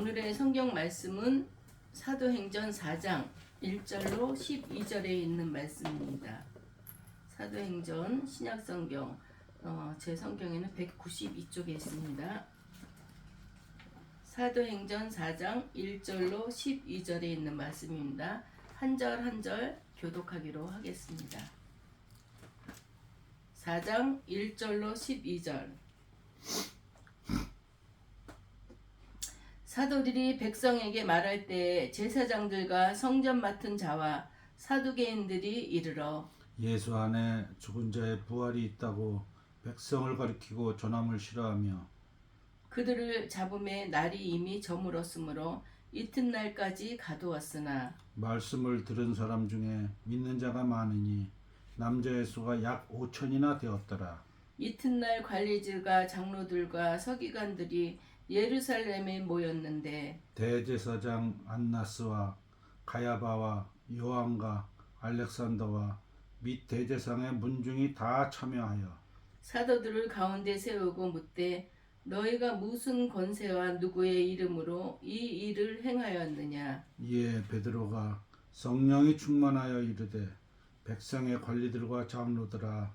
오늘의 성경 말씀은 사도행전 4장 1절로 12절에 있는 말씀입니다. 사도행전 신약성경 제 성경에는 192쪽에 있습니다. 사도행전 4장 1절로 12절에 있는 말씀입니다. 한 절 한 절 교독하기로 하겠습니다. 4장 1절로 12절. 사도들이 백성에게 말할 때 제사장들과 성전 맡은 자와 사두개인들이 이르러 예수 안에 죽은 자의 부활이 있다고 백성을 가리키고 전함을 싫어하며 그들을 잡음에 날이 이미 저물었으므로 이튿날까지 가두었으나 말씀을 들은 사람 중에 믿는 자가 많으니 남자의 수가 약 5천이나 되었더라. 이튿날 관리들과 장로들과 서기관들이 예루살렘에 모였는데 대제사장 안나스와 가야바와 요한과 알렉산더와 및 대제상의 문중이 다 참여하여 사도들을 가운데 세우고 묻되 너희가 무슨 권세와 누구의 이름으로 이 일을 행하였느냐. 이에 베드로가 성령이 충만하여 이르되 백성의 관리들과 장로들아,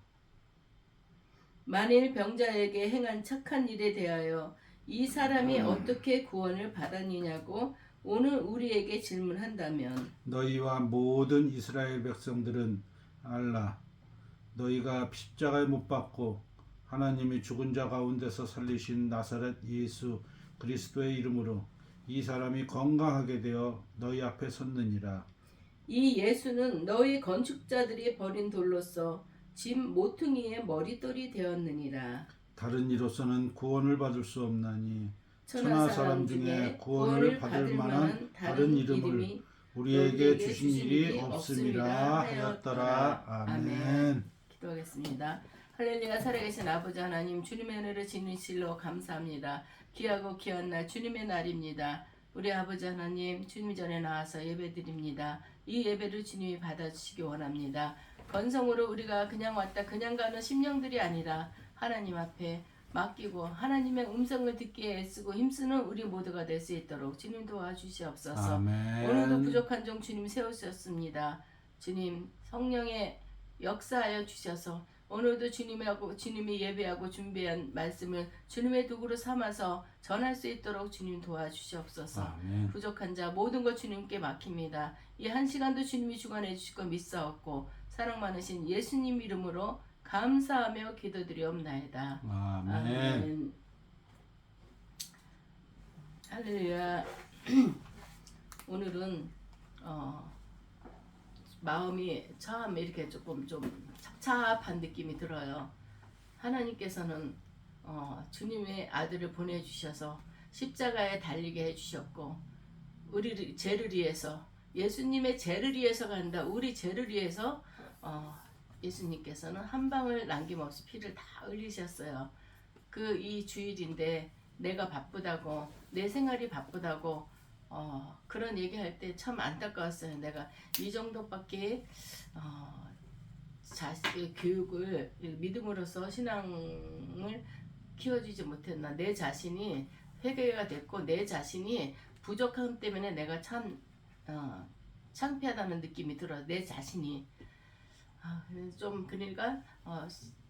만일 병자에게 행한 착한 일에 대하여 이 사람이 어떻게 구원을 받았느냐고 오늘 우리에게 질문한다면 너희와 모든 이스라엘 백성들은 알라. 너희가 십자가에 못 박고 하나님이 죽은 자 가운데서 살리신 나사렛 예수 그리스도의 이름으로 이 사람이 건강하게 되어 너희 앞에 섰느니라. 이 예수는 너희 건축자들이 버린 돌로서 집 모퉁이의 머릿돌이 되었느니라. 다른 이로서는 구원을 받을 수 없나니 천하 사람 중에 구원을 받을 만한 다른 이름을 우리에게 주신 일이 없음이라 하였더라. 아멘. 기도하겠습니다. 할렐루야. 살아계신 아버지 하나님, 주님의 은혜를 지니실로 감사합니다. 귀하고 귀한 날 주님의 날입니다. 우리 아버지 하나님, 주님 전에 나와서 예배드립니다. 이 예배를 주님이 받아주시기 원합니다. 건성으로 우리가 그냥 왔다 그냥 가는 심령들이 아니라 하나님 앞에 맡기고 하나님의 음성을 듣기에 애쓰고 힘쓰는 우리 모두가 될 수 있도록 주님 도와주시옵소서. 아멘. 오늘도 부족한 종 주님 세우셨습니다. 주님 성령의 역사하여 주셔서 오늘도 주님이 예배하고 준비한 말씀을 주님의 도구로 삼아서 전할 수 있도록 주님 도와주시옵소서. 아멘. 부족한 자 모든 것 주님께 맡깁니다. 이 한 시간도 주님이 주관해 주실 거 믿사옵고 사랑 많으신 예수님 이름으로 감사하며 기도드리옵나이다. 아멘. 아멘. 할렐루야. 오늘은 마음이 참 이렇게 조금 좀 착잡한 느낌이 들어요. 하나님께서는 주님의 아들을 보내주셔서 십자가에 달리게 해주셨고 우리 죄를 위해서 예수님의 죄를 위해서 간다. 우리 죄를 위해서 예수님께서는 한 방울 남김없이 피를 다 흘리셨어요. 이 주일인데 내가 바쁘다고 내 생활이 바쁘다고 그런 얘기할 때 참 안타까웠어요. 내가 이 정도밖에 자식의 교육을 믿음으로써 신앙을 키워주지 못했나. 내 자신이 회개가 됐고 내 자신이 부족함 때문에 내가 참 창피하다는 느낌이 들어요. 내 자신이 좀 그러니까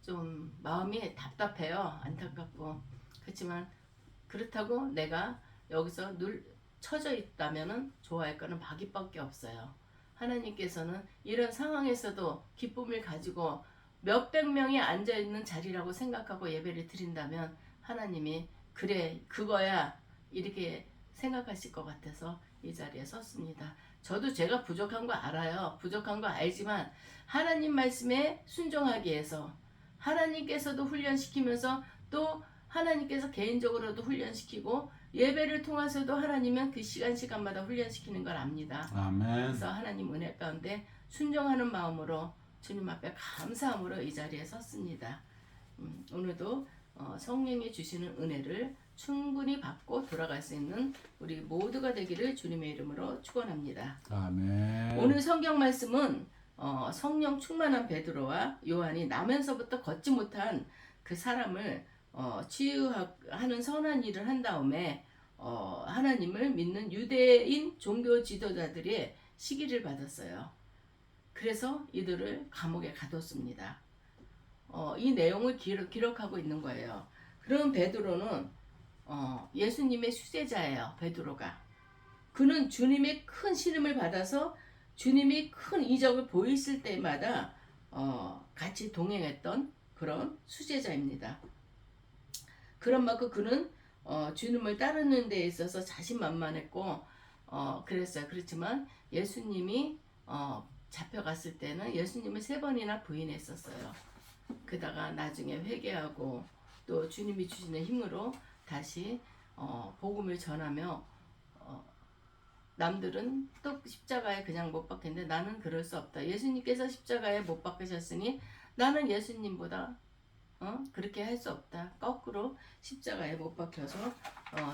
좀 마음이 답답해요. 안타깝고. 그렇지만 그렇다고 내가 여기서 처져 있다면은 좋아할 거는 마귀밖에 없어요. 하나님께서는 이런 상황에서도 기쁨을 가지고 몇백 명이 앉아 있는 자리라고 생각하고 예배를 드린다면 하나님이 그래 그거야 이렇게 생각하실 것 같아서 이 자리에 섰습니다. 저도 제가 부족한 거 알아요. 부족한 거 알지만 하나님 말씀에 순종하기 위해서 하나님께서도 훈련시키면서 또 하나님께서 개인적으로도 훈련시키고 예배를 통해서도 하나님은 그 시간마다 훈련시키는 걸 압니다. 아멘. 그래서 하나님 은혜 가운데 순종하는 마음으로 주님 앞에 감사함으로 이 자리에 섰습니다. 오늘도 성령이 주시는 은혜를 충분히 받고 돌아갈 수 있는 우리 모두가 되기를 주님의 이름으로 축원합니다. 아멘. 오늘 성경 말씀은 성령 충만한 베드로와 요한이 나면서부터 걷지 못한 그 사람을 치유하는 선한 일을 한 다음에 하나님을 믿는 유대인 종교 지도자들의 시기를 받았어요. 그래서 이들을 감옥에 가뒀습니다. 이 내용을 기록하고 있는 거예요. 그럼 베드로는 예수님의 수제자예요. 베드로가. 그는 주님의 큰 신임을 받아서 주님이 큰 이적을 보이실 때마다 같이 동행했던 그런 수제자입니다. 그런 만큼 그는 주님을 따르는 데 있어서 자신만만했고 그랬어요. 그렇지만 예수님이 잡혀갔을 때는 예수님을 3번이나 부인했었어요. 그다가 나중에 회개하고 또 주님이 주시는 힘으로 다시 복음을 전하며 남들은 또 십자가에 그냥 못 박혔는데 나는 그럴 수 없다. 예수님께서 십자가에 못 박히셨으니 나는 예수님보다 그렇게 할 수 없다. 거꾸로 십자가에 못 박혀서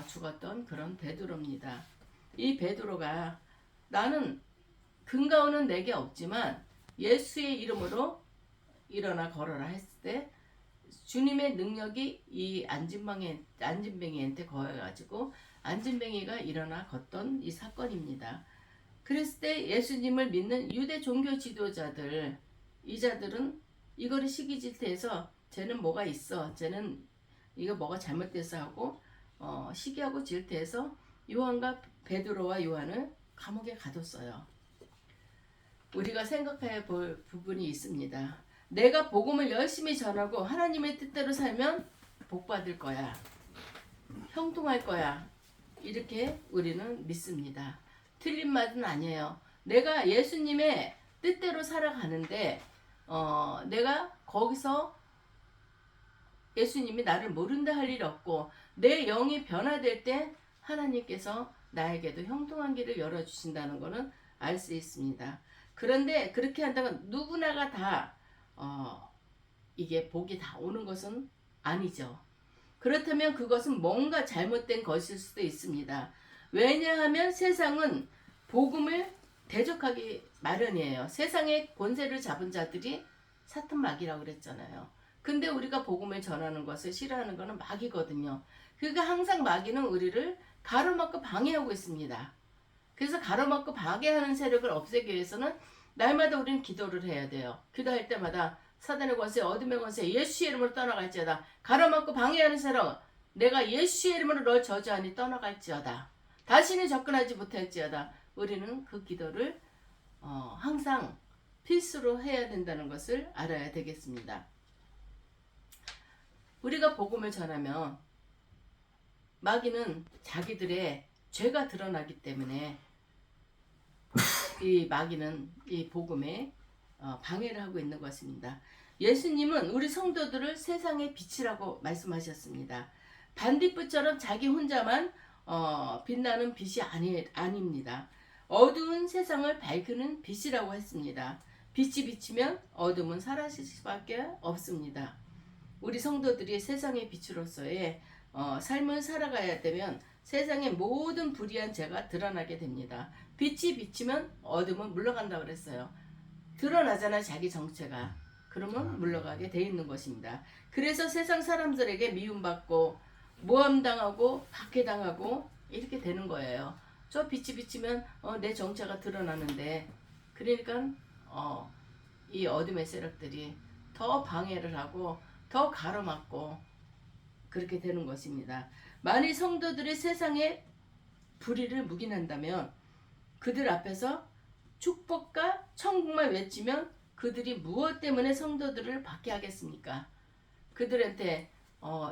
죽었던 그런 베드로입니다. 이 베드로가 나는 근거는 내게 없지만 예수의 이름으로 일어나 걸어라 했을 때 주님의 능력이 이 안진뱅이한테 거해가지고 안진뱅이가 일어나 걷던 이 사건입니다. 그랬을 때 예수님을 믿는 유대 종교 지도자들 이자들은 이거를 시기질투해서 쟤는 뭐가 있어, 쟤는 이거 뭐가 잘못돼서 하고 시기하고 질투해서 요한과 베드로와 요한을 감옥에 가뒀어요. 우리가 생각해야 볼 부분이 있습니다. 내가 복음을 열심히 전하고 하나님의 뜻대로 살면 복 받을 거야. 형통할 거야. 이렇게 우리는 믿습니다. 틀린 말은 아니에요. 내가 예수님의 뜻대로 살아가는데 내가 거기서 예수님이 나를 모른다 할 일 없고 내 영이 변화될 때 하나님께서 나에게도 형통한 길을 열어주신다는 것은 알 수 있습니다. 그런데 그렇게 한다고 누구나가 다 이게 복이 다 오는 것은 아니죠. 그렇다면 그것은 뭔가 잘못된 것일 수도 있습니다. 왜냐하면 세상은 복음을 대적하기 마련이에요. 세상의 권세를 잡은 자들이 사탄 마귀라고 그랬잖아요. 근데 우리가 복음을 전하는 것을 싫어하는 것은 마귀거든요. 그러니까 항상 마귀는 우리를 가로막고 방해하고 있습니다. 그래서 가로막고 방해하는 세력을 없애기 위해서는 날마다 우리는 기도를 해야 돼요. 기도할 때마다 사단의 권세, 어둠의 권세, 예수의 이름으로 떠나갈지어다. 가로막고 방해하는 세력, 내가 예수의 이름으로 널 저주하니 떠나갈지어다. 다시는 접근하지 못할지어다. 우리는 그 기도를 항상 필수로 해야 된다는 것을 알아야 되겠습니다. 우리가 복음을 전하면 마귀는 자기들의 죄가 드러나기 때문에 이 마귀는 이 복음에 방해를 하고 있는 것입니다. 예수님은 우리 성도들을 세상의 빛이라고 말씀하셨습니다. 반딧불처럼 자기 혼자만 빛나는 빛이 아닙니다. 어두운 세상을 밝히는 빛이라고 했습니다. 빛이 비치면 어둠은 사라질 수밖에 없습니다. 우리 성도들이 세상의 빛으로서의 삶을 살아가야 되면 세상의 모든 불의한 죄가 드러나게 됩니다. 빛이 비치면 어둠은 물러간다고 그랬어요. 드러나잖아 자기 정체가. 그러면 물러가게 돼 있는 것입니다. 그래서 세상 사람들에게 미움받고 모함당하고 박해당하고 이렇게 되는 거예요. 저 빛이 비치면 내 정체가 드러나는데 그러니까 이 어둠의 세력들이 더 방해를 하고 더 가로막고 그렇게 되는 것입니다. 만일 성도들이 세상에 불의를 묵인한다면 그들 앞에서 축복과 천국만 외치면 그들이 무엇 때문에 성도들을 박해하겠습니까? 그들한테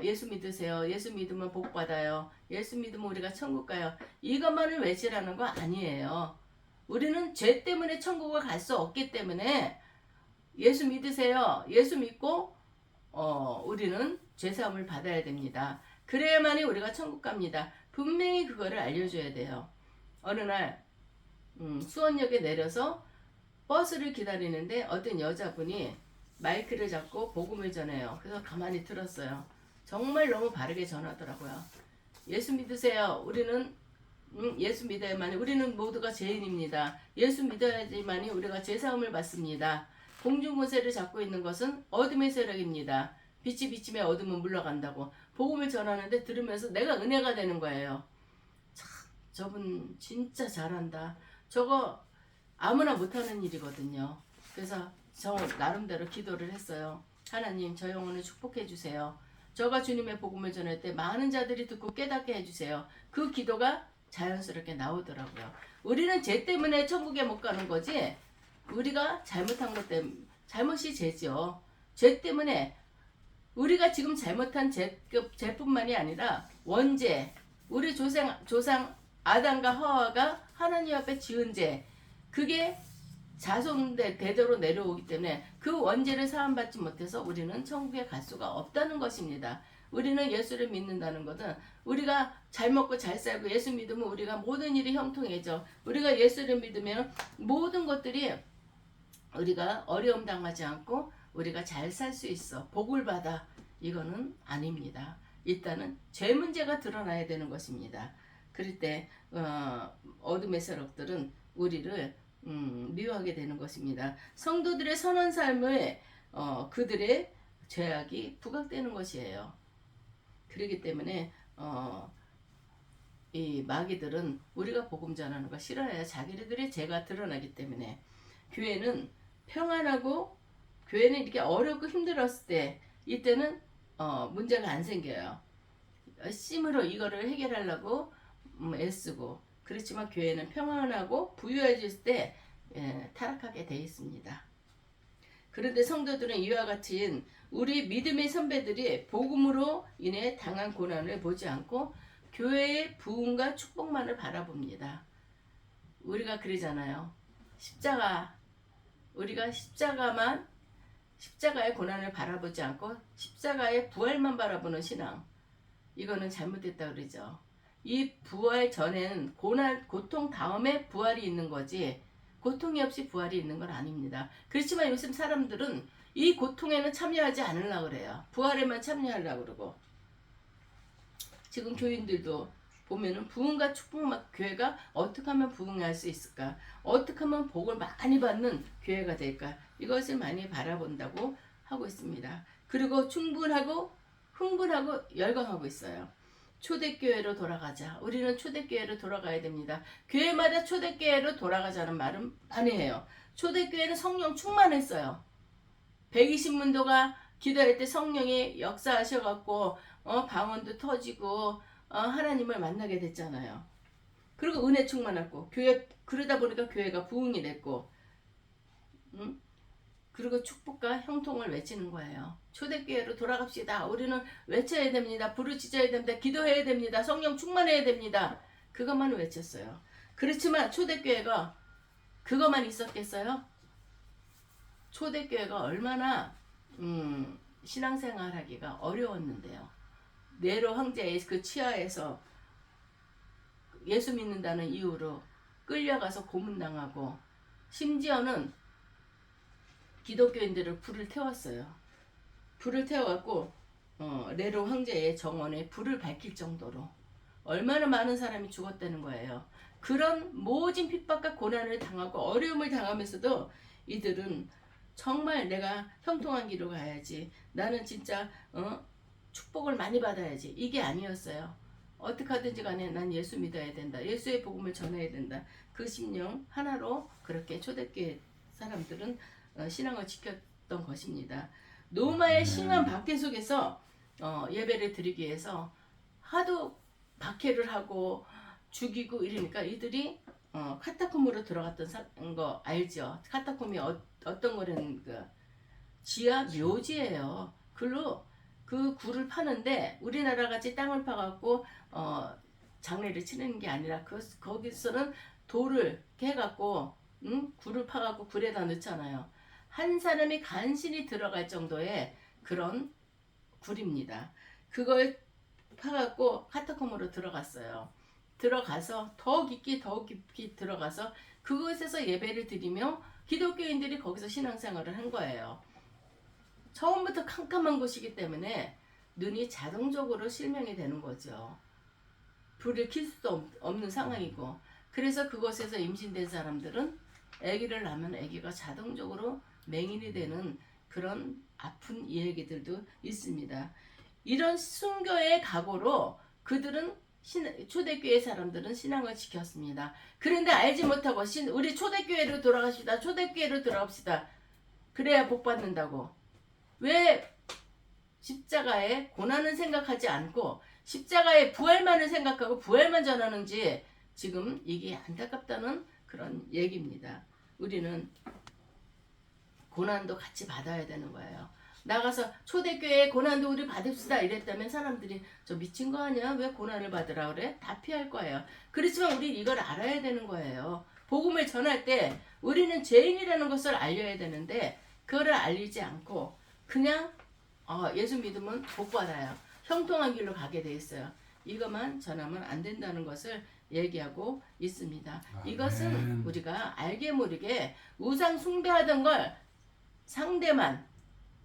예수 믿으세요. 예수 믿으면 복 받아요. 예수 믿으면 우리가 천국 가요. 이것만을 외치라는 거 아니에요. 우리는 죄 때문에 천국을 갈 수 없기 때문에 예수 믿으세요. 예수 믿고 우리는 죄사함을 받아야 됩니다. 그래야만이 우리가 천국 갑니다. 분명히 그거를 알려줘야 돼요. 어느 날 수원역에 내려서 버스를 기다리는데 어떤 여자분이 마이크를 잡고 복음을 전해요. 그래서 가만히 들었어요. 정말 너무 바르게 전하더라고요. 예수 믿으세요. 우리는 예수 믿어야만이 우리는 모두가 죄인입니다. 예수 믿어야지만이 우리가 죄사함을 받습니다. 공중권세를 잡고 있는 것은 어둠의 세력입니다. 빛이 비치면 어둠은 물러간다고 복음을 전하는데 들으면서 내가 은혜가 되는 거예요. 저분 진짜 잘한다. 저거 아무나 못하는 일이거든요. 그래서 저 나름대로 기도를 했어요. 하나님, 저 영혼을 축복해 주세요. 저가 주님의 복음을 전할 때 많은 자들이 듣고 깨닫게 해주세요. 그 기도가 자연스럽게 나오더라고요. 우리는 죄 때문에 천국에 못 가는 거지, 우리가 잘못한 것 때문에, 잘못이 죄죠. 죄 때문에 우리가 지금 잘못한 죄뿐만이 아니라 원죄, 우리 조상 아담과 하와가 하나님 앞에 지은 죄, 그게 대대로 내려오기 때문에 그 원죄를 사함받지 못해서 우리는 천국에 갈 수가 없다는 것입니다. 우리는 예수를 믿는다는 것은 우리가 잘 먹고 잘 살고 예수 믿으면 우리가 모든 일이 형통해져. 우리가 예수를 믿으면 모든 것들이 우리가 어려움 당하지 않고 우리가 잘 살 수 있어. 복을 받아. 이거는 아닙니다. 일단은 죄 문제가 드러나야 되는 것입니다. 그럴 때 어둠의 세력들은 우리를 미워하게 되는 것입니다. 성도들의 선한 삶에 그들의 죄악이 부각되는 것이에요. 그렇기 때문에 이 마귀들은 우리가 복음 전하는 거 싫어해요. 자기들의 죄가 드러나기 때문에. 교회는 평안하고, 교회는 이렇게 어렵고 힘들었을 때, 이때는 문제가 안 생겨요. 열심으로 이거를 해결하려고 애쓰고, 그렇지만 교회는 평안하고 부유해질 때 타락하게 돼 있습니다. 그런데 성도들은 이와 같은 우리 믿음의 선배들이 복음으로 인해 당한 고난을 보지 않고 교회의 부흥과 축복만을 바라봅니다. 우리가 그러잖아요. 우리가 십자가의 고난을 바라보지 않고 십자가의 부활만 바라보는 신앙, 이거는 잘못됐다 그러죠. 이 부활 전에는 고통 다음에 부활이 있는 거지, 고통이 없이 부활이 있는 건 아닙니다. 그렇지만 요즘 사람들은 이 고통에는 참여하지 않으려고 그래요. 부활에만 참여하려고 그러고. 지금 교인들도 보면은 부흥과 축복만, 교회가 어떻게 하면 부흥할 수 있을까? 어떻게 하면 복을 많이 받는 교회가 될까? 이것을 많이 바라본다고 하고 있습니다. 그리고 충분하고 흥분하고 열광하고 있어요. 초대교회로 돌아가자. 우리는 초대교회로 돌아가야 됩니다. 교회마다 초대교회로 돌아가자는 말은 아니에요. 초대교회는 성령 충만했어요. 120문도가 기도할 때 성령이 역사하셔갖고 방언도 터지고 하나님을 만나게 됐잖아요. 그리고 은혜 충만했고, 그러다 보니까 교회가 부흥이 됐고, 그리고 축복과 형통을 외치는 거예요. 초대교회로 돌아갑시다. 우리는 외쳐야 됩니다. 부르짖어야 됩니다. 기도해야 됩니다. 성령 충만해야 됩니다. 그것만 외쳤어요. 그렇지만 초대교회가 그것만 있었겠어요? 초대교회가 얼마나 신앙생활하기가 어려웠는데요. 네로 황제의 그 치하에서 예수 믿는다는 이유로 끌려가서 고문당하고, 심지어는 기독교인들을 불을 태웠어요. 불을 태워갖고 네로 황제의 정원에 불을 밝힐 정도로 얼마나 많은 사람이 죽었다는 거예요. 그런 모진 핍박과 고난을 당하고 어려움을 당하면서도 이들은 정말 내가 형통한 길로 가야지, 나는 진짜 축복을 많이 받아야지, 이게 아니었어요. 어떻게 하든지 간에 난 예수 믿어야 된다, 예수의 복음을 전해야 된다, 그 심령 하나로 그렇게 초대교회 사람들은 신앙을 지켰던 것입니다. 로마의 심한 박해 속에서 예배를 드리기 위해서 하도 박해를 하고 죽이고 이러니까 이들이 카타콤으로 들어갔던 거 알죠? 카타콤이 어떤 거는 그 지하 묘지예요. 글로 그 굴을 파는데 우리나라 같이 땅을 파갖고 장례를 치르는 게 아니라 거기서는 돌을 해갖고 굴을 파갖고 굴에다 넣잖아요. 한 사람이 간신히 들어갈 정도의 그런 굴입니다. 그걸 파갖고 카타콤으로 들어갔어요. 들어가서 더 깊이 들어가서 그곳에서 예배를 드리며 기독교인들이 거기서 신앙생활을 한 거예요. 처음부터 캄캄한 곳이기 때문에 눈이 자동적으로 실명이 되는 거죠. 불을 켤 수도 없는 상황이고, 그래서 그곳에서 임신된 사람들은 아기를 낳으면 아기가 자동적으로 맹인이 되는 그런 아픈 이야기들도 있습니다. 이런 순교의 각오로 그들은 초대교회 사람들은 신앙을 지켰습니다. 그런데 알지 못하고 우리 초대교회로 돌아갑시다. 초대교회로 돌아갑시다. 그래야 복 받는다고. 왜 십자가의 고난은 생각하지 않고 십자가의 부활만을 생각하고 부활만 전하는지 지금 이게 안타깝다는 그런 얘기입니다. 우리는 고난도 같이 받아야 되는 거예요. 나가서 초대교회 고난도 우리 받읍시다 이랬다면 사람들이 저 미친 거 아니야? 왜 고난을 받으라 그래? 다 피할 거예요. 그렇지만 우리 이걸 알아야 되는 거예요. 복음을 전할 때 우리는 죄인이라는 것을 알려야 되는데 그거를 알리지 않고 그냥 예수 믿으면 복 받아요. 형통한 길로 가게 돼 있어요. 이것만 전하면 안 된다는 것을 얘기하고 있습니다. 이것은 우리가 알게 모르게 우상 숭배하던 걸 상대만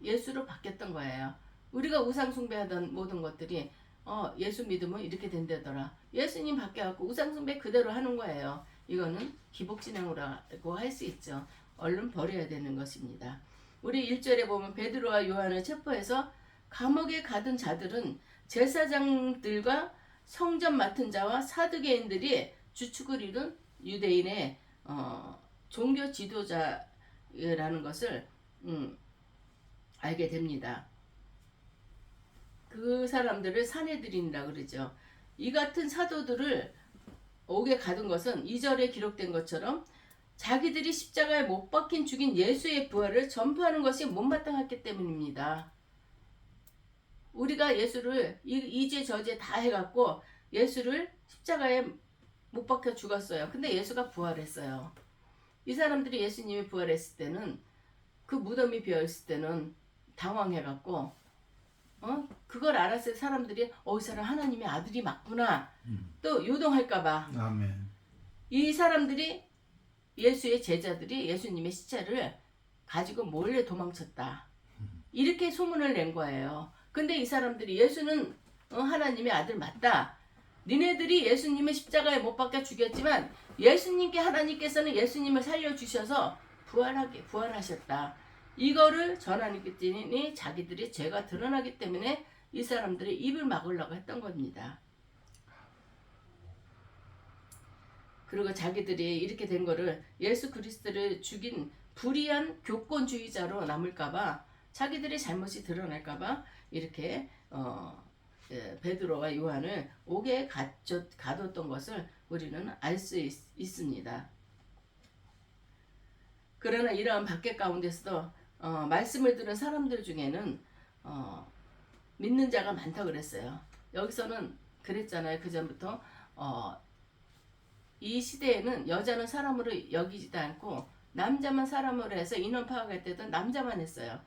예수로 바뀌었던 거예요. 우리가 우상 숭배하던 모든 것들이 예수 믿으면 이렇게 된다더라. 예수님 바뀌어갖고 우상 숭배 그대로 하는 거예요. 이거는 기복진앙이라고 할 수 있죠. 얼른 버려야 되는 것입니다. 우리 1절에 보면 베드로와 요한을 체포해서 감옥에 가둔 자들은 제사장들과 성전 맡은 자와 사두개인들이 주축을 이룬 유대인의 종교 지도자라는 것을 알게 됩니다. 그 사람들을 사내들인이라 그러죠. 이 같은 사도들을 옥에 가둔 것은 2절에 기록된 것처럼 자기들이 십자가에 못 박힌 죽인 예수의 부활을 전파하는 것이 못마땅했기 때문입니다. 우리가 예수를 이제 저제 다 해갖고 예수를 십자가에 못 박혀 죽었어요. 근데 예수가 부활했어요. 이 사람들이 예수님이 부활했을 때는 그 무덤이 비어있을 때는 당황해갖고 그걸 알았을 때 사람들이 이 사람 하나님의 아들이 맞구나 또 요동할까봐 아멘. 이 사람들이 예수의 제자들이 예수님의 시체를 가지고 몰래 도망쳤다. 이렇게 소문을 낸 거예요. 근데 이 사람들이 예수는 하나님의 아들 맞다. 니네들이 예수님의 십자가에 못 박혀 죽였지만 예수님께 하나님께서는 예수님을 살려주셔서 부활하셨다. 이거를 전하니 자기들이 죄가 드러나기 때문에 이 사람들이 입을 막으려고 했던 겁니다. 그리고 자기들이 이렇게 된 거를 예수 그리스도를 죽인 불의한 교권주의자로 남을까봐 자기들의 잘못이 드러날까봐 이렇게 베드로와 요한을 옥에 가뒀던 것을 우리는 알 수 있습니다. 그러나 이러한 박해 가운데서도 말씀을 들은 사람들 중에는 믿는 자가 많다 그랬어요. 여기서는 그랬잖아요. 그 전부터 이 시대에는 여자는 사람으로 여기지도 않고 남자만 사람으로 해서 인원 파악할 때도 남자만 했어요.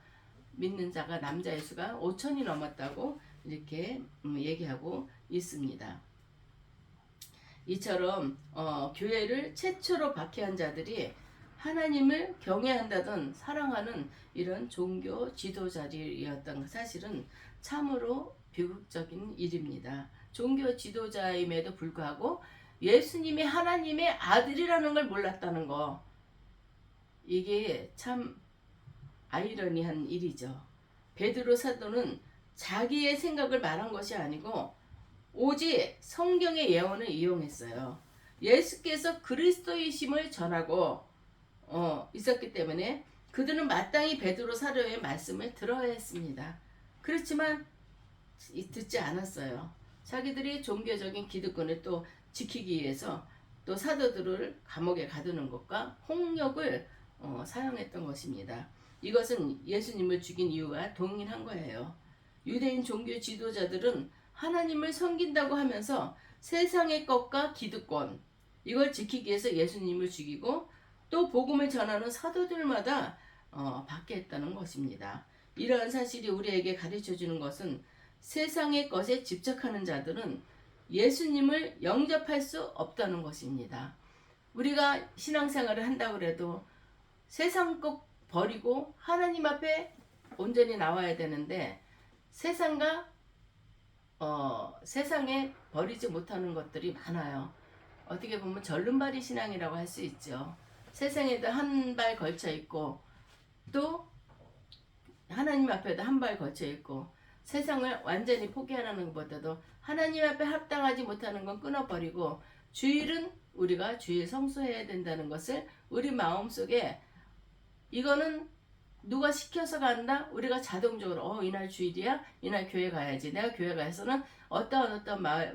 믿는 자가 남자의 수가 5천이 넘었다고 이렇게 얘기하고 있습니다. 이처럼 교회를 최초로 박해한 자들이 하나님을 경외한다던 사랑하는 이런 종교 지도자들이었던 사실은 참으로 비극적인 일입니다. 종교 지도자임에도 불구하고 예수님이 하나님의 아들이라는 걸 몰랐다는 거, 이게 참 아이러니한 일이죠. 베드로 사도는 자기의 생각을 말한 것이 아니고 오직 성경의 예언을 이용했어요. 예수께서 그리스도이심을 전하고 있었기 때문에 그들은 마땅히 베드로 사도의 말씀을 들어야 했습니다. 그렇지만 듣지 않았어요. 자기들이 종교적인 기득권을 또 지키기 위해서 또 사도들을 감옥에 가두는 것과 폭력을 사용했던 것입니다. 이것은 예수님을 죽인 이유와 동일한 거예요. 유대인 종교 지도자들은 하나님을 섬긴다고 하면서 세상의 것과 기득권 이걸 지키기 위해서 예수님을 죽이고 또 복음을 전하는 사도들마다 박해했다는 것입니다. 이러한 사실이 우리에게 가르쳐주는 것은 세상의 것에 집착하는 자들은 예수님을 영접할 수 없다는 것입니다. 우리가 신앙생활을 한다고 해도 세상 것 버리고 하나님 앞에 온전히 나와야 되는데 세상에 버리지 못하는 것들이 많아요. 어떻게 보면 절름발이 신앙이라고 할 수 있죠. 세상에도 한 발 걸쳐 있고 또 하나님 앞에도 한 발 걸쳐 있고 세상을 완전히 포기하는 것보다도 하나님 앞에 합당하지 못하는 건 끊어버리고 주일은 우리가 주일 성수해야 된다는 것을 우리 마음속에, 이거는 누가 시켜서 간다? 우리가 자동적으로 이날 주일이야? 이날 교회 가야지. 내가 교회 가서는 어떤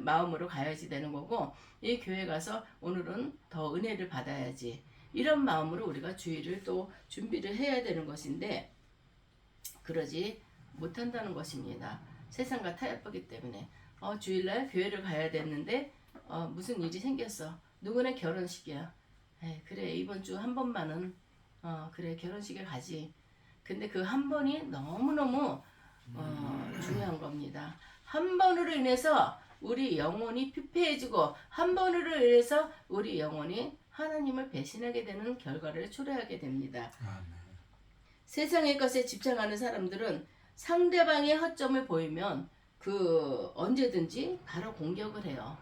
마음으로 가야지 되는 거고, 이 교회 가서 오늘은 더 은혜를 받아야지. 이런 마음으로 우리가 주일을 또 준비를 해야 되는 것인데 그러지 못한다는 것입니다. 세상과 타협하기 때문에 주일날 교회를 가야 됐는데 무슨 일이 생겼어. 누구네 결혼식이야. 그래 이번 주 한 번만은 그래 결혼식에 가지. 근데 그 한 번이 너무너무 중요한 겁니다. 한 번으로 인해서 우리 영혼이 피폐해지고 한 번으로 인해서 우리 영혼이 하나님을 배신하게 되는 결과를 초래하게 됩니다. 세상의 것에 집착하는 사람들은 상대방의 허점을 보이면 언제든지 바로 공격을 해요.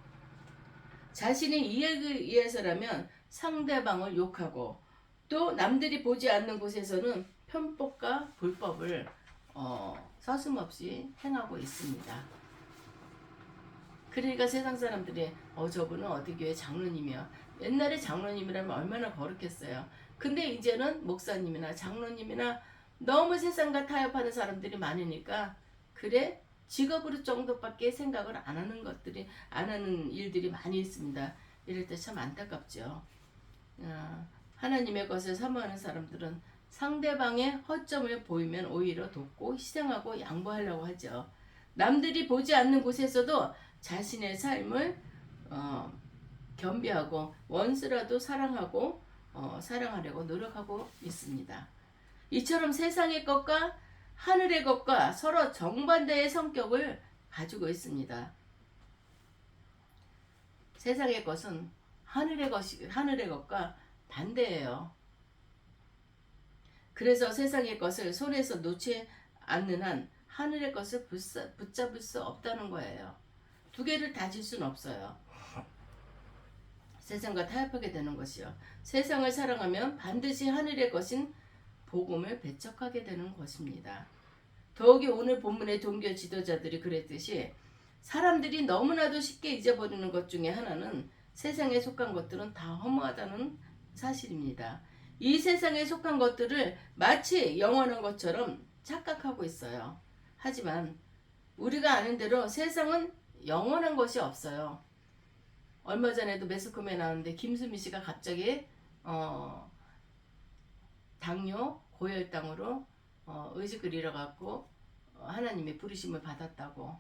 자신의 이익을 위해서라면 상대방을 욕하고 또 남들이 보지 않는 곳에서는 편법과 불법을 서슴없이 행하고 있습니다. 그러니까 세상 사람들이 저분은 어디 교회 장로님이야. 옛날에 장로님이라면 얼마나 거룩했어요. 근데 이제는 목사님이나 장로님이나 너무 세상과 타협하는 사람들이 많으니까 그래 직업으로 정도밖에 생각을 안 하는 일들이 많이 있습니다. 이럴 때 참 안타깝죠. 하나님의 것을 사모하는 사람들은 상대방의 허점을 보이면 오히려 돕고 희생하고 양보하려고 하죠. 남들이 보지 않는 곳에서도 자신의 삶을 겸비하고 원수라도 사랑하고 사랑하려고 노력하고 있습니다. 이처럼 세상의 것과 하늘의 것과 서로 정반대의 성격을 가지고 있습니다. 세상의 것은 하늘의 것과 반대예요. 그래서 세상의 것을 손에서 놓지 않는 한 하늘의 것을 붙잡을 수 없다는 거예요. 두 개를 다질 수는 없어요. 세상과 타협하게 되는 것이요. 세상을 사랑하면 반드시 하늘의 것인 복음을 배척하게 되는 것입니다. 더욱이 오늘 본문의 종교 지도자들이 그랬듯이 사람들이 너무나도 쉽게 잊어버리는 것 중에 하나는 세상에 속한 것들은 다 허무하다는 사실입니다. 이 세상에 속한 것들을 마치 영원한 것처럼 착각하고 있어요. 하지만 우리가 아는 대로 세상은 영원한 것이 없어요. 얼마 전에도 매스컴에 나왔는데 김수미 씨가 갑자기 당뇨 고혈당으로 의식을 잃어갖고 하나님의 부르심을 받았다고.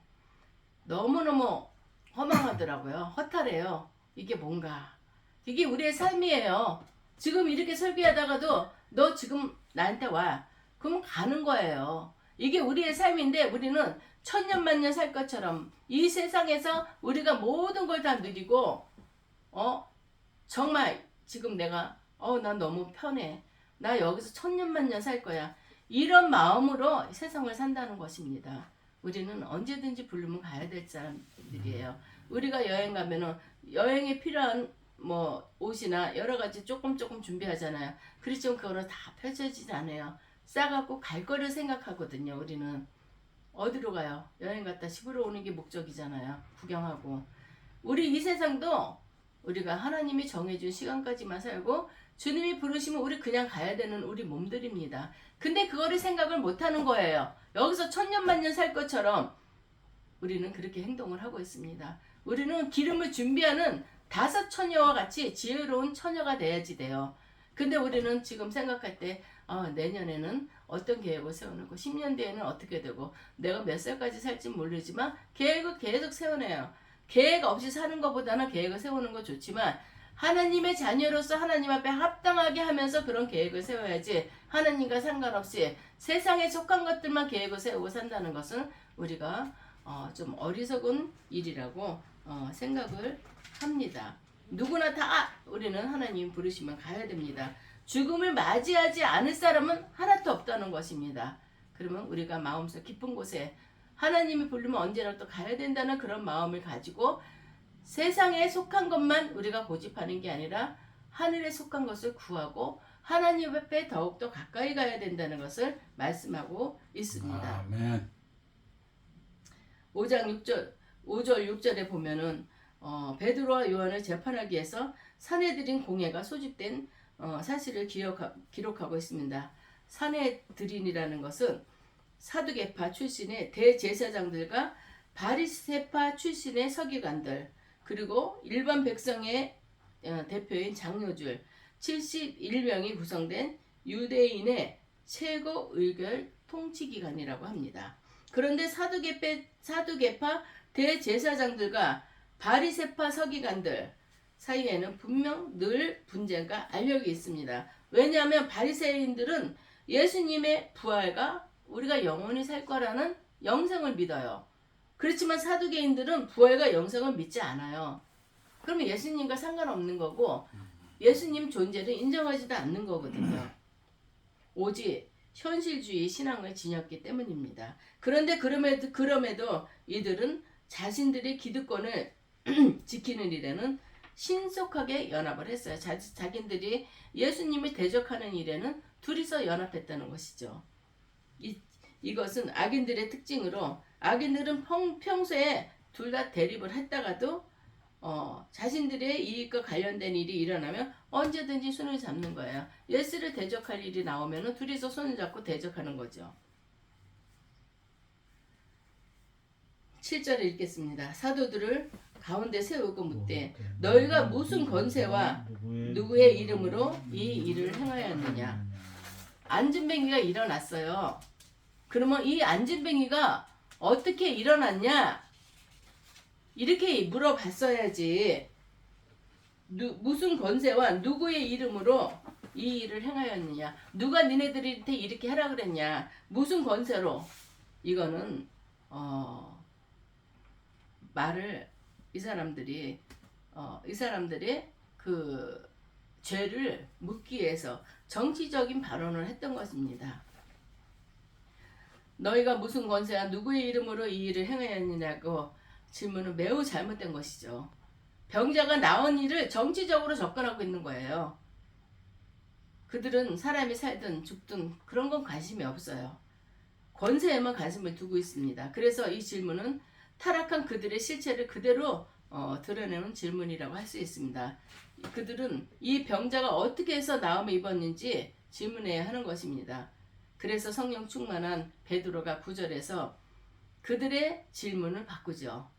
너무너무 허망하더라고요. 허탈해요. 이게 뭔가. 이게 우리의 삶이에요. 지금 이렇게 설교하다가도 너 지금 나한테 와. 그럼 가는 거예요. 이게 우리의 삶인데 우리는 천년만년 살 것처럼 이 세상에서 우리가 모든 걸 다 누리고 정말 지금 내가 난 너무 편해. 나 여기서 천년만년 살 거야. 이런 마음으로 세상을 산다는 것입니다. 우리는 언제든지 부르면 가야 될 사람들이에요. 우리가 여행 가면은 여행에 필요한 옷이나 여러 가지 조금 준비하잖아요. 그렇지만 그거는 다 펼쳐지지 않아요. 싸갖고 갈 거를 생각하거든요. 우리는 어디로 가요? 여행 갔다 집으로 오는 게 목적이잖아요. 구경하고. 우리 이 세상도 우리가 하나님이 정해준 시간까지만 살고 주님이 부르시면 우리 그냥 가야 되는 우리 몸들입니다. 근데 그거를 생각을 못하는 거예요. 여기서 천년만년 살 것처럼 우리는 그렇게 행동을 하고 있습니다. 우리는 기름을 준비하는 5 처녀와 같이 지혜로운 처녀가 돼야지 돼요. 근데 우리는 지금 생각할 때 내년에는 어떤 계획을 세워놓고 10년 뒤에는 어떻게 되고 내가 몇 살까지 살지 모르지만 계획을 계속 세워내요. 계획 없이 사는 것보다는 계획을 세우는 거 좋지만 하나님의 자녀로서 하나님 앞에 합당하게 하면서 그런 계획을 세워야지 하나님과 상관없이 세상에 속한 것들만 계획을 세우고 산다는 것은 우리가 좀 어리석은 일이라고 생각을 합니다. 누구나 다 우리는 하나님 부르시면 가야 됩니다. 죽음을 맞이하지 않을 사람은 하나도 없다는 것입니다. 그러면 우리가 마음속 깊은 곳에 하나님이 부르면 언제나 또 가야 된다는 그런 마음을 가지고 세상에 속한 것만 우리가 고집하는 게 아니라 하늘에 속한 것을 구하고 하나님 앞에 더욱더 가까이 가야 된다는 것을 말씀하고 있습니다. 아멘. 5장 6절 5절 6절에 보면은 베드로와 요한을 재판하기 위해서 사내들인 공회가 소집된 사실을 기록하고 있습니다. 사내들인이라는 것은 사두개파 출신의 대제사장들과 바리새파 출신의 서기관들, 그리고 일반 백성의 대표인 장로줄 71명이 구성된 유대인의 최고 의결 통치기관이라고 합니다. 그런데 사두개파 대제사장들과 바리새파 서기관들 사이에는 분명 늘 분쟁과 알력이 있습니다. 왜냐하면 바리새인들은 예수님의 부활과 우리가 영원히 살 거라는 영생을 믿어요. 그렇지만 사두개인들은 부활과 영생을 믿지 않아요. 그러면 예수님과 상관없는 거고 예수님 존재를 인정하지도 않는 거거든요. 오직 현실주의 신앙을 지녔기 때문입니다. 그런데 그럼에도 이들은 자신들의 기득권을 지키는 일에는 신속하게 연합을 했어요. 자기들이 예수님을 대적하는 일에는 둘이서 연합했다는 것이죠. 이것은 악인들의 특징으로 악인들은 평소에 둘 다 대립을 했다가도 자신들의 이익과 관련된 일이 일어나면 언제든지 손을 잡는 거예요. 예수를 대적할 일이 나오면 둘이서 손을 잡고 대적하는 거죠. 7절을 읽겠습니다. 사도들을 가운데 세우고 묻되 너희가 무슨 권세와 누구의 이름으로 이 일을 행하였느냐. 안진뱅이가 일어났어요. 그러면 이 안진뱅이가 어떻게 일어났냐? 이렇게 물어봤어야지. 무슨 권세와 누구의 이름으로 이 일을 행하였느냐? 누가 니네들한테 이렇게 하라 그랬냐? 무슨 권세로? 이거는 말을 이 사람들이 그 죄를 묻기 위해서 정치적인 발언을 했던 것입니다. 너희가 무슨 권세와 누구의 이름으로 이 일을 행하였느냐고 질문은 매우 잘못된 것이죠. 병자가 나은 일을 정치적으로 접근하고 있는 거예요. 그들은 사람이 살든 죽든 그런 건 관심이 없어요. 권세에만 관심을 두고 있습니다. 그래서 이 질문은 타락한 그들의 실체를 그대로 드러내는 질문이라고 할 수 있습니다. 그들은 이 병자가 어떻게 해서 나음을 입었는지 질문해야 하는 것입니다. 그래서 성령 충만한 베드로가 9절에서 그들의 질문을 바꾸죠.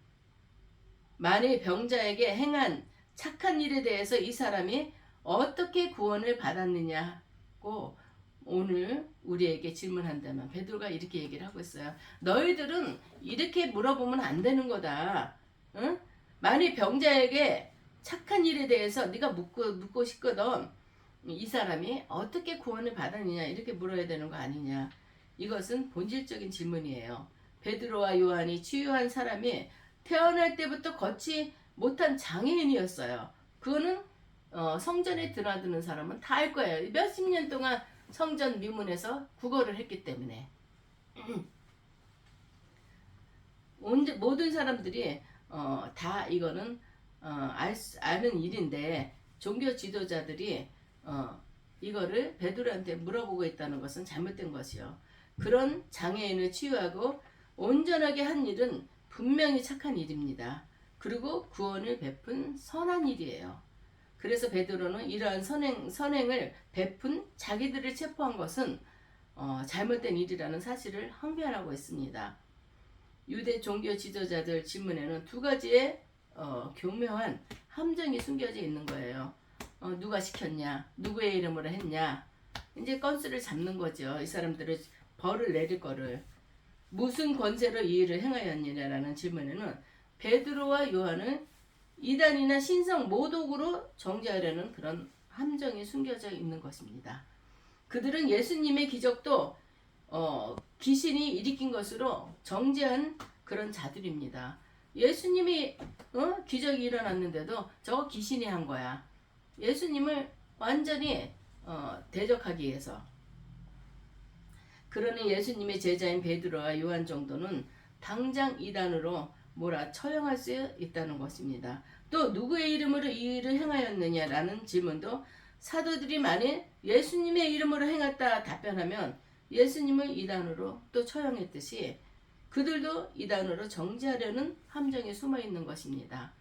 만일 병자에게 행한 착한 일에 대해서 이 사람이 어떻게 구원을 받았느냐고 오늘 우리에게 질문한다면 베드로가 이렇게 얘기를 하고 있어요. 너희들은 이렇게 물어보면 안 되는 거다. 응? 만일 병자에게 착한 일에 대해서 네가 묻고 싶거든. 이 사람이 어떻게 구원을 받았느냐 이렇게 물어야 되는 거 아니냐. 이것은 본질적인 질문이에요. 베드로와 요한이 치유한 사람이 태어날 때부터 걷지 못한 장애인이었어요. 그거는 성전에 드나드는 사람은 다 알 거예요. 몇십 년 동안 성전 미문에서 국어를 했기 때문에 모든 사람들이 다 이거는 아는 일인데 종교 지도자들이 이거를 베드로한테 물어보고 있다는 것은 잘못된 것이요. 그런 장애인을 치유하고 온전하게 한 일은 분명히 착한 일입니다. 그리고 구원을 베푼 선한 일이에요. 그래서 베드로는 이러한 선행을 베푼 자기들을 체포한 것은 잘못된 일이라는 사실을 항변하고 있습니다. 유대 종교 지도자들 질문에는 두 가지의 교묘한 함정이 숨겨져 있는 거예요. 누가 시켰냐? 누구의 이름으로 했냐? 이제 건수를 잡는 거죠. 이 사람들을 벌을 내릴 거를. 무슨 권세로 이 일을 행하였느냐라는 질문에는 베드로와 요한은 이단이나 신성 모독으로 정죄하려는 그런 함정이 숨겨져 있는 것입니다. 그들은 예수님의 기적도 귀신이 일으킨 것으로 정죄한 그런 자들입니다. 예수님이 기적이 일어났는데도 저거 귀신이 한 거야. 예수님을 완전히 대적하기 위해서. 그러니 예수님의 제자인 베드로와 요한 정도는 당장 이단으로 처형할 수 있다는 것입니다. 또 누구의 이름으로 이 일을 행하였느냐라는 질문도 사도들이 만일 예수님의 이름으로 행했다 답변하면 예수님을 이단으로 또 처형했듯이 그들도 이단으로 정죄하려는 함정에 숨어 있는 것입니다.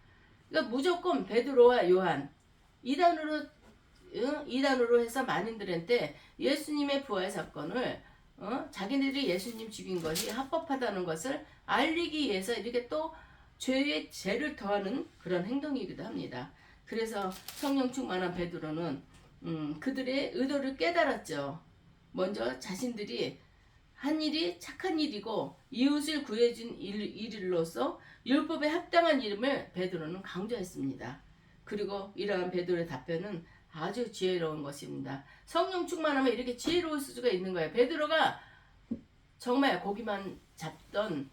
그러니까 무조건 베드로와 요한 이단으로 해서 만인들한테 예수님의 부활 사건을 자기들이 예수님 죽인 것이 합법하다는 것을 알리기 위해서 이렇게 또 죄에 죄를 더하는 그런 행동이기도 합니다. 그래서 성령 충만한 베드로는 그들의 의도를 깨달았죠. 먼저 자신들이 한 일이 착한 일이고 이웃을 구해준 일로서 율법에 합당한 이름을 베드로는 강조했습니다. 그리고 이러한 베드로의 답변은 아주 지혜로운 것입니다. 성령 충만하면 이렇게 지혜로울 수가 있는 거예요. 베드로가 정말 고기만 잡던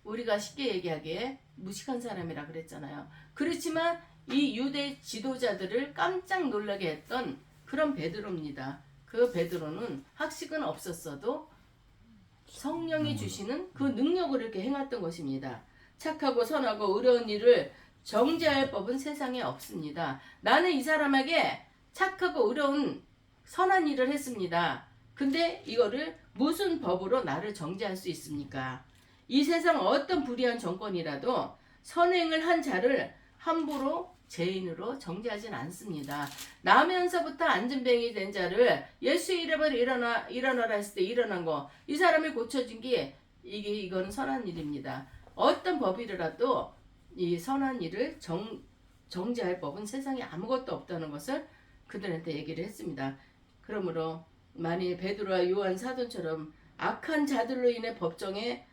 우리가 쉽게 얘기하기에 무식한 사람이라 그랬잖아요. 그렇지만 이 유대 지도자들을 깜짝 놀라게 했던 그런 베드로입니다. 그 베드로는 학식은 없었어도 성령이 주시는 그 능력을 이렇게 행했던 것입니다. 착하고 선하고 의로운 일을 정죄할 법은 세상에 없습니다. 나는 이 사람에게 착하고 의로운 선한 일을 했습니다. 근데 이거를 무슨 법으로 나를 정죄할 수 있습니까? 이 세상 어떤 불의한 정권이라도 선행을 한 자를 함부로 죄인으로 정죄하진 않습니다. 나면서부터 안전뱅이 된 자를 예수의 이름으로 일어나라 했을 때 일어난 거, 이 사람이 고쳐진 게 이건 선한 일입니다. 어떤 법이라도 이 선한 일을 정죄할 법은 세상에 아무것도 없다는 것을 그들한테 얘기를 했습니다. 그러므로 만일 베드로와 요한 사도처럼 악한 자들로 인해 법정에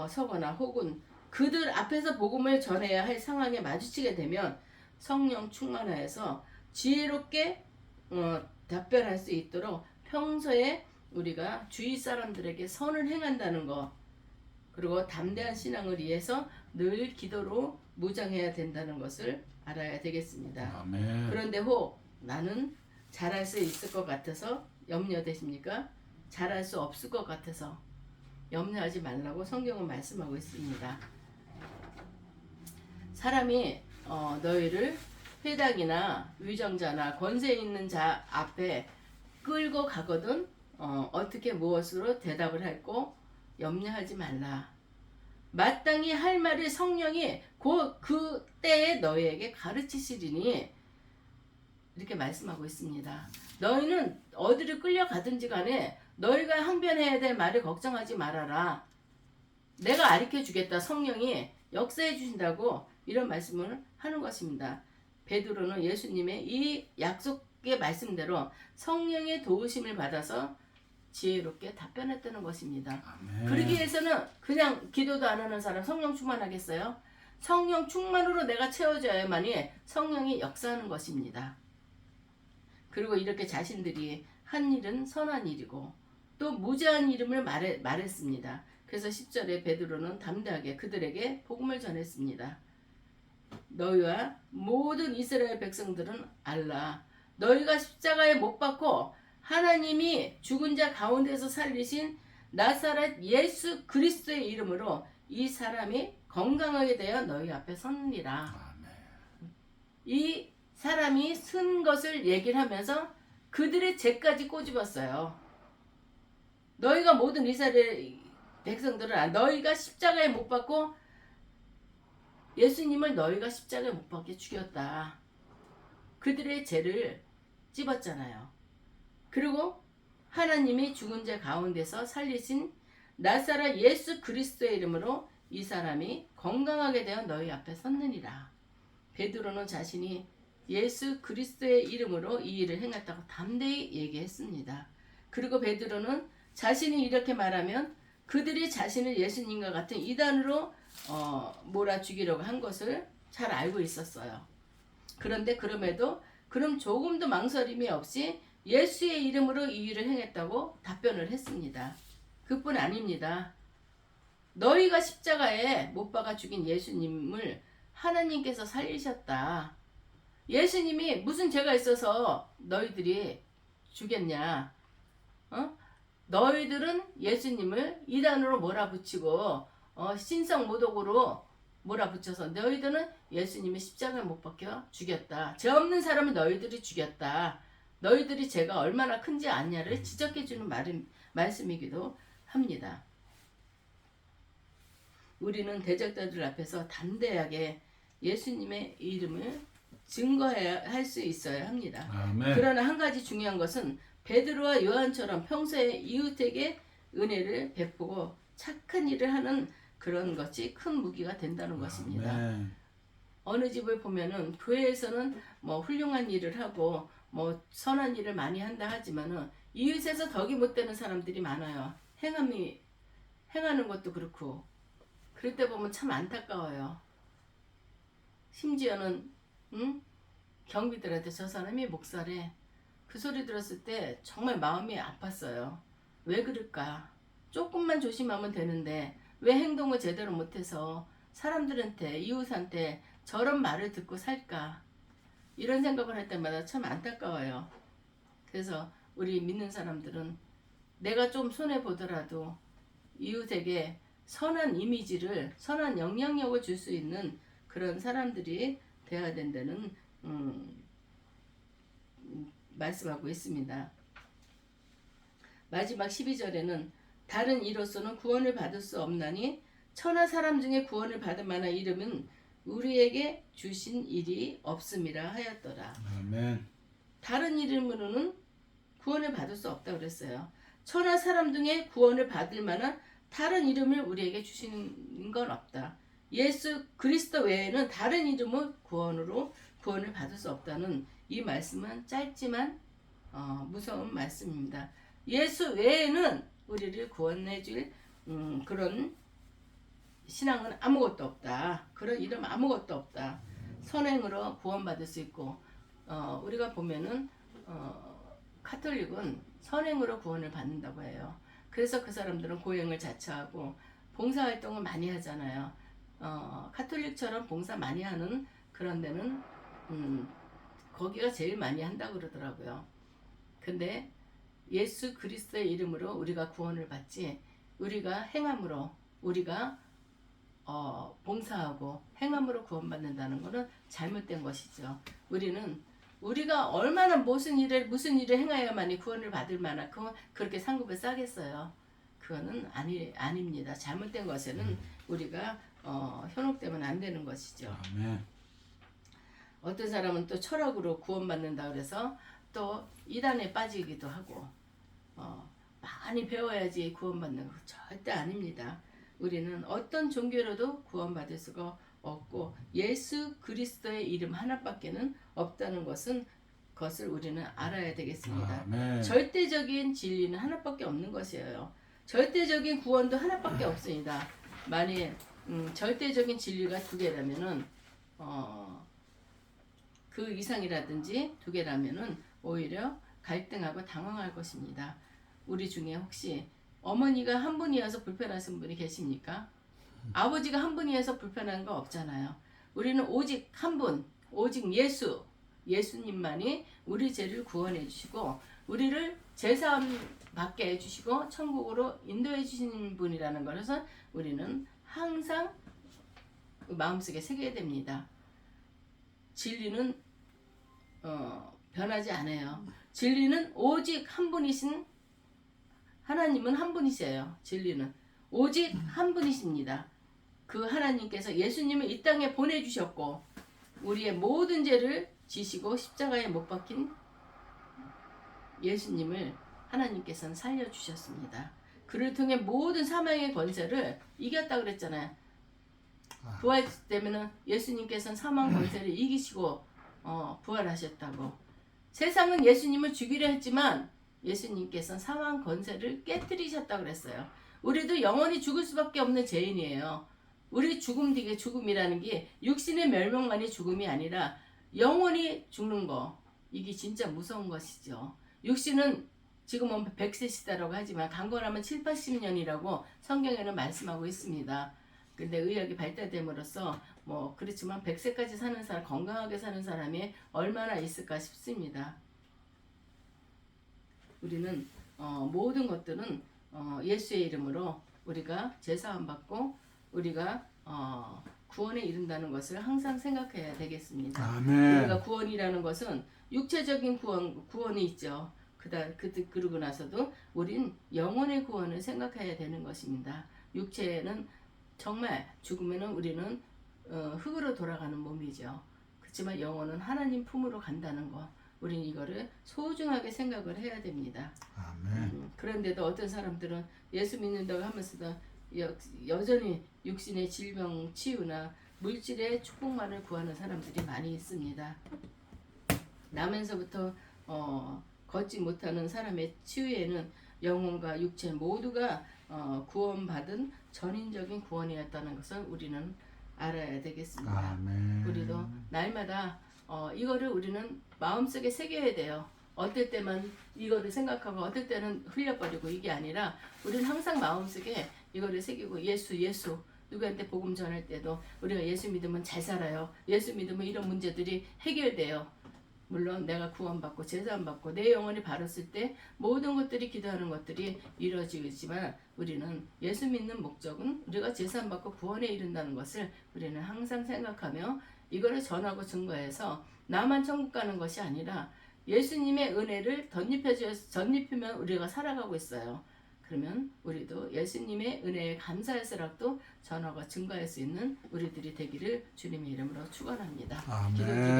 서거나 혹은 그들 앞에서 복음을 전해야 할 상황에 마주치게 되면 성령 충만하여서 지혜롭게 답변할 수 있도록 평소에 우리가 주위 사람들에게 선을 행한다는 것, 그리고 담대한 신앙을 위해서 늘 기도로 무장해야 된다는 것을 알아야 되겠습니다. 아멘. 그런데 혹 나는 잘할 수 있을 것 같아서 염려되십니까? 잘할 수 없을 것 같아서 염려하지 말라고 성경은 말씀하고 있습니다. 사람이 너희를 회당이나 위정자나 권세 있는 자 앞에 끌고 가거든 어떻게 무엇으로 대답을 할고 염려하지 말라. 마땅히 할 말을 성령이 그 때에 너희에게 가르치시리니 이렇게 말씀하고 있습니다. 너희는 어디를 끌려가든지 간에 너희가 항변해야 될 말을 걱정하지 말아라. 내가 가르쳐 주겠다. 성령이 역사해 주신다고 이런 말씀을 하는 것입니다. 베드로는 예수님의 이 약속의 말씀대로 성령의 도우심을 받아서 지혜롭게 답변했다는 것입니다. 아멘. 그러기 위해서는 그냥 기도도 안 하는 사람 성령 충만하겠어요? 성령 충만으로 내가 채워져야만이 성령이 역사하는 것입니다. 그리고 이렇게 자신들이 한 일은 선한 일이고 또 무죄한 이름을 말했습니다. 그래서 10절에 베드로는 담대하게 그들에게 복음을 전했습니다. 너희와 모든 이스라엘 백성들은 알라. 너희가 십자가에 못 박고 하나님이 죽은 자 가운데서 살리신 나사렛 예수 그리스도의 이름으로 이 사람이 건강하게 되어 너희 앞에 섰느니라. 이 사람이 쓴 것을 얘기를 하면서 그들의 죄까지 꼬집었어요. 너희가 모든 이스라엘 백성들은 너희가 십자가에 못 박고 예수님을 너희가 십자가에 못 박게 죽였다. 그들의 죄를 찝었잖아요. 그리고 하나님이 죽은 자 가운데서 살리신 나사렛 예수 그리스도의 이름으로 이 사람이 건강하게 되어 너희 앞에 섰느니라. 베드로는 자신이 예수 그리스도의 이름으로 이 일을 행했다고 담대히 얘기했습니다. 그리고 베드로는 자신이 이렇게 말하면 그들이 자신을 예수님과 같은 이단으로 몰아 죽이려고 한 것을 잘 알고 있었어요. 그런데 그럼에도 그럼 조금도 망설임이 없이 예수의 이름으로 이 일을 행했다고 답변을 했습니다. 그뿐 아닙니다. 너희가 십자가에 못 박아 죽인 예수님을 하나님께서 살리셨다. 예수님이 무슨 죄가 있어서 너희들이 죽였냐? 너희들은 예수님을 이단으로 몰아붙이고 신성모독으로 몰아붙여서 너희들은 예수님이 십자가에 못 박혀 죽였다. 죄 없는 사람은 너희들이 죽였다. 너희들이 죄가 얼마나 큰지 아냐를 지적해주는 말씀이기도 합니다. 우리는 대적자들 앞에서 담대하게 예수님의 이름을 증거해야 할 수 있어야 합니다. 아멘. 그러나 한 가지 중요한 것은 베드로와 요한처럼 평소에 이웃에게 은혜를 베푸고 착한 일을 하는 그런 것이 큰 무기가 된다는 것입니다. 아멘. 어느 집을 보면은 교회에서는 뭐 훌륭한 일을 하고 뭐 선한 일을 많이 한다 하지만은 이웃에서 덕이 못 되는 사람들이 많아요. 행하는 것도 그렇고 그럴 때 보면 참 안타까워요. 심지어는 경비들한테 저 사람이 목사래. 그 소리 들었을 때 정말 마음이 아팠어요. 왜 그럴까? 조금만 조심하면 되는데 왜 행동을 제대로 못해서 사람들한테 이웃한테 저런 말을 듣고 살까? 이런 생각을 할 때마다 참 안타까워요. 그래서 우리 믿는 사람들은 내가 좀 손해 보더라도 이웃에게 선한 이미지를 선한 영향력을 줄 수 있는 그런 사람들이 되어야 된다는 말씀하고 있습니다. 마지막 12절에는 다른 이로서는 구원을 받을 수 없나니 천하 사람 중에 구원을 받을 만한 이름은 우리에게 주신 일이 없음이라 하였더라. 아멘. 다른 이름으로는 구원을 받을 수 없다 그랬어요. 천하 사람 중에 구원을 받을 만한 다른 이름을 우리에게 주시는 건 없다. 예수 그리스도 외에는 다른 이름으로 구원을 받을 수 없다는 이 말씀은 짧지만 무서운 말씀입니다. 예수 외에는 우리를 구원해 줄 그런 신앙은 아무것도 없다. 그런 이름 아무것도 없다. 선행으로 구원받을 수 있고 우리가 보면은 카톨릭은 선행으로 구원을 받는다고 해요. 그래서 그 사람들은 고행을 자처하고 봉사활동을 많이 하잖아요. 카톨릭처럼 봉사 많이 하는 그런 데는 거기가 제일 많이 한다고 그러더라고요. 근데 예수 그리스도의 이름으로 우리가 구원을 받지 우리가 행함으로 우리가 봉사하고 행함으로 구원받는다는 것은 잘못된 것이죠. 우리가 얼마나 무슨 일을 행하여만이 구원을 받을 만한 그렇게 상급을 싸겠어요. 그거는 아닙니다. 잘못된 것에는 우리가 현혹되면 안 되는 것이죠. 아멘. 어떤 사람은 또 철학으로 구원받는다 그래서 또 이단에 빠지기도 하고 많이 배워야지 구원받는 거 절대 아닙니다. 우리는 어떤 종교로도 구원받을 수가 없고 예수 그리스도의 이름 하나밖에는 없다는 것을 우리는 알아야 되겠습니다. 아멘. 절대적인 진리는 하나밖에 없는 것이에요. 절대적인 구원도 하나밖에 없습니다. 만일 절대적인 진리가 두 개라면은 그 이상이라든지 두 개라면은 오히려 갈등하고 당황할 것입니다. 우리 중에 혹시 어머니가 한 분이어서 불편하신 분이 계십니까? 아버지가 한 분이어서 불편한 거 없잖아요. 우리는 오직 한 분, 오직 예수님만이 우리 죄를 구원해 주시고 우리를 죄사함 받게 해주시고 천국으로 인도해 주시는 분이라는 것을 우리는 항상 마음속에 새겨야 됩니다. 진리는 변하지 않아요. 진리는 오직 한 분이신 하나님은 한 분이세요. 진리는 오직 한 분이십니다. 그 하나님께서 예수님을 이 땅에 보내주셨고 우리의 모든 죄를 지시고 십자가에 못 박힌 예수님을 하나님께서는 살려주셨습니다. 그를 통해 모든 사망의 권세를 이겼다 그랬잖아요. 부활되면은 예수님께서는 사망 권세를 이기시고 부활하셨다고. 세상은 예수님을 죽이려 했지만 예수님께서는 사망 권세를 깨뜨리셨다고 그랬어요. 우리도 영원히 죽을 수밖에 없는 죄인이에요. 우리 죽음이라는 게 육신의 멸망만이 죽음이 아니라 영원히 죽는 거. 이게 진짜 무서운 것이죠. 육신은 지금은 100세 시대라고 하지만 강건하면 7, 80년이라고 성경에는 말씀하고 있습니다. 근데 의학이 발달됨으로써 그렇지만 100세까지 사는 사람, 건강하게 사는 사람이 얼마나 있을까 싶습니다. 우리는 모든 것들은 예수의 이름으로 우리가 제사함 받고 우리가 구원에 이른다는 것을 항상 생각해야 되겠습니다. 아멘. 우리가 구원이라는 것은 육체적인 구원이 있죠. 그러고 나서도 우린 영혼의 구원을 생각해야 되는 것입니다. 육체는 정말 죽으면은 우리는 흙으로 돌아가는 몸이죠. 그렇지만 영혼은 하나님 품으로 간다는 거, 우리는 이거를 소중하게 생각을 해야 됩니다. 아멘. 그런데도 어떤 사람들은 예수 믿는다고 하면서도 여전히 육신의 질병 치유나 물질의 축복만을 구하는 사람들이 많이 있습니다. 나면서부터 걷지 못하는 사람의 치유에는 영혼과 육체 모두가 구원받은 전인적인 구원이었다는 것을 우리는 알아야 되겠습니다. 아멘. 우리도 날마다 이거를 우리는 마음속에 새겨야 돼요. 어떨 때만 이거를 생각하고 어떨 때는 흘려버리고 이게 아니라 우리는 항상 마음속에 이거를 새기고 예수 누구한테 복음 전할 때도 우리가 예수 믿으면 잘 살아요. 예수 믿으면 이런 문제들이 해결돼요. 물론 내가 구원받고 제사받고 내 영혼이 바랐을 때 모든 것들이 기도하는 것들이 이루어지지만 우리는 예수 믿는 목적은 우리가 제사받고 구원에 이른다는 것을 우리는 항상 생각하며 이거를 전하고 증거해서 나만 천국 가는 것이 아니라 예수님의 은혜를 덧입히면 우리가 살아가고 있어요. 그러면 우리도 예수님의 은혜에 감사할수록도 전하고 증거할 수 있는 우리들이 되기를 주님의 이름으로 축원합니다. 아멘.